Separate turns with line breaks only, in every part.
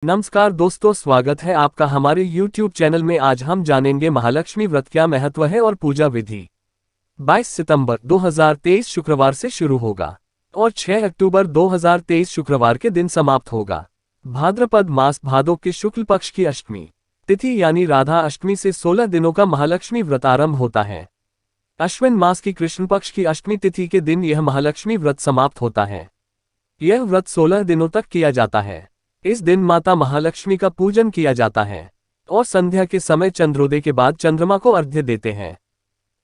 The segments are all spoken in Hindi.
नमस्कार दोस्तों, स्वागत है आपका हमारे YouTube चैनल में। आज हम जानेंगे महालक्ष्मी व्रत क्या महत्व है और पूजा विधि। 22 सितंबर 2023 शुक्रवार से शुरू होगा और 6 अक्टूबर 2023 शुक्रवार के दिन समाप्त होगा। भाद्रपद मास भादों के शुक्ल पक्ष की अष्टमी तिथि यानी राधा अष्टमी से 16 दिनों का महालक्ष्मी व्रत आरंभ होता है। अश्विन मास की कृष्ण पक्ष की अष्टमी तिथि के दिन यह महालक्ष्मी व्रत समाप्त होता है। यह व्रत 16 दिनों तक किया जाता है। इस दिन माता महालक्ष्मी का पूजन किया जाता है और संध्या के समय चंद्रोदय के बाद चंद्रमा को अर्घ्य देते हैं।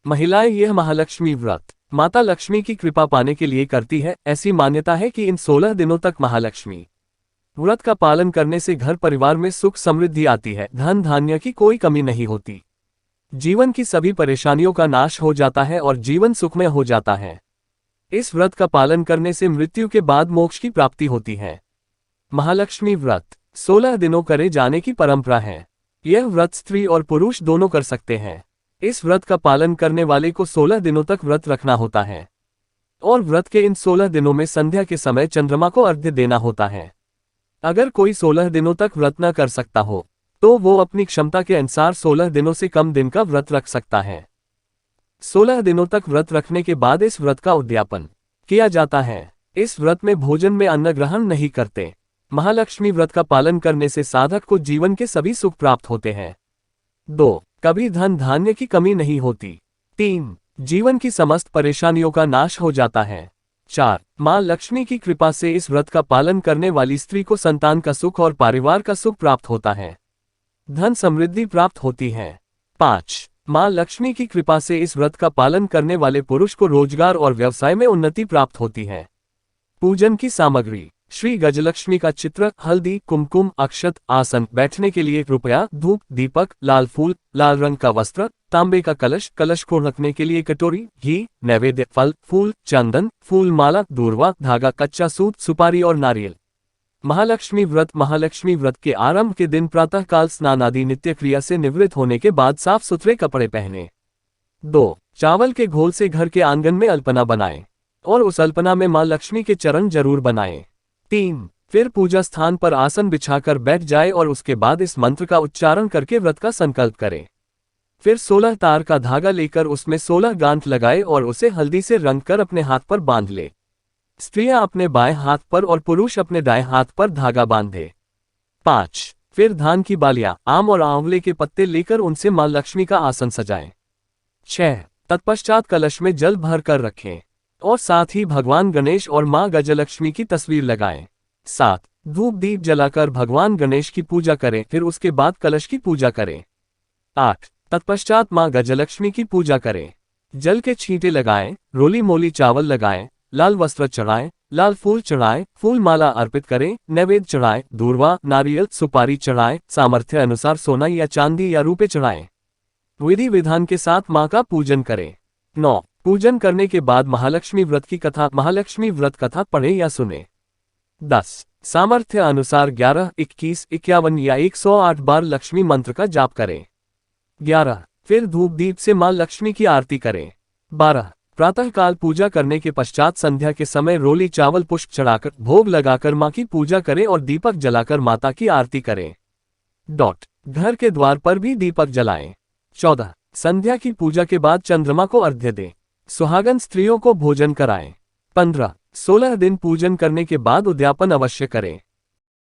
महिलाएं यह महालक्ष्मी व्रत माता लक्ष्मी की कृपा पाने के लिए करती है। ऐसी मान्यता है कि इन 16 दिनों तक महालक्ष्मी व्रत का पालन करने से घर परिवार में सुख समृद्धि आती है, धन धान्य की कोई कमी नहीं होती, जीवन की सभी परेशानियों का नाश हो जाता है और जीवन सुखमय हो जाता है। इस व्रत का पालन करने से मृत्यु के बाद मोक्ष की प्राप्ति होती है। महालक्ष्मी व्रत 16 दिनों करे जाने की परंपरा है। यह व्रत स्त्री और पुरुष दोनों कर सकते हैं। इस व्रत का पालन करने वाले को 16 दिनों तक व्रत रखना होता है और व्रत के इन 16 दिनों में संध्या के समय चंद्रमा को अर्घ्य देना होता है। अगर कोई 16 दिनों तक व्रत न कर सकता हो तो वो अपनी क्षमता के अनुसार 16 दिनों से कम दिन का व्रत रख सकता है। 16 दिनों तक व्रत रखने के बाद इस व्रत का उद्यापन किया जाता है। इस व्रत में भोजन में अन्न ग्रहण नहीं करते। महालक्ष्मी व्रत का पालन करने से साधक को जीवन के सभी सुख प्राप्त होते हैं। 2. कभी धन धान्य की कमी नहीं होती। 3. जीवन की समस्त परेशानियों का नाश हो जाता है। 4. मां लक्ष्मी की कृपा से इस व्रत का पालन करने वाली स्त्री को संतान का सुख और परिवार का सुख प्राप्त होता है, धन समृद्धि प्राप्त होती है। 5. मां लक्ष्मी की कृपा से इस व्रत का पालन करने वाले पुरुष को रोजगार और व्यवसाय में उन्नति प्राप्त होती है। पूजन की सामग्री: श्री गजलक्ष्मी का चित्र, हल्दी, कुमकुम, अक्षत, आसन, बैठने के लिए रुपया, धूप, दीपक, लाल फूल, लाल रंग का वस्त्र, तांबे का कलश, कलश को रखने के लिए कटोरी, घी, नैवेद्य, फल, फूल, चंदन, फूल माला, दूर्वा, धागा, कच्चा सूत, सुपारी और नारियल। महालक्ष्मी व्रत के आरंभ के दिन प्रातःकाल स्नान आदि नित्य क्रिया से निवृत्त होने के बाद साफ सुथरे कपड़े पहने। 2. चावल के घोल से घर के आंगन में अल्पना बनाएं और उस अल्पना में मां लक्ष्मी के चरण जरूर बनाएं। 3. फिर पूजा स्थान पर आसन बिछाकर बैठ जाए और उसके बाद इस मंत्र का उच्चारण करके व्रत का संकल्प करें। फिर 16 तार का धागा लेकर उसमें 16 गांठ लगाए और उसे हल्दी से रंग कर अपने हाथ पर बांध ले। स्त्रियां अपने बाएं हाथ पर और पुरुष अपने दाएं हाथ पर धागा बांधे। 5. फिर धान की बालियां, आम और आंवले के पत्ते लेकर उनसे मां लक्ष्मी का आसन सजाएं। 6. तत्पश्चात कलश में जल भर कर रखें और साथ ही भगवान गणेश और मां गजलक्ष्मी की तस्वीर लगाएं। 7. धूप दीप जलाकर भगवान गणेश की पूजा करें, फिर उसके बाद कलश की पूजा करें। 8. तत्पश्चात मां गजलक्ष्मी की पूजा करें, जल के छींटे लगाएं, रोली मोली चावल लगाएं, लाल वस्त्र चढ़ाएं, लाल फूल चढ़ाएं, फूल माला अर्पित करें, नैवेद्य चढ़ाएं, दूर्वा, नारियल, सुपारी चढ़ाएं, सामर्थ्य अनुसार सोना या चांदी या रुपए चढ़ाएं। विधि विधान के साथ मां का पूजन करें। 9. पूजन करने के बाद महालक्ष्मी व्रत कथा पढ़े या सुने। 10. सामर्थ्य अनुसार 11, 21, 51 या 108 बार लक्ष्मी मंत्र का जाप करें। 11. फिर धूप दीप से मां लक्ष्मी की आरती करें। 12. प्रातःकाल पूजा करने के पश्चात संध्या के समय रोली चावल पुष्प चढ़ाकर भोग लगाकर मां की पूजा करें और दीपक जलाकर माता की आरती करें। घर के द्वार पर भी दीपक जलाएं। 14. संध्या की पूजा के बाद चंद्रमा को अर्घ्य दें। सुहागन स्त्रियों को भोजन कराएं। 15. 16 दिन पूजन करने के बाद उद्यापन अवश्य करें।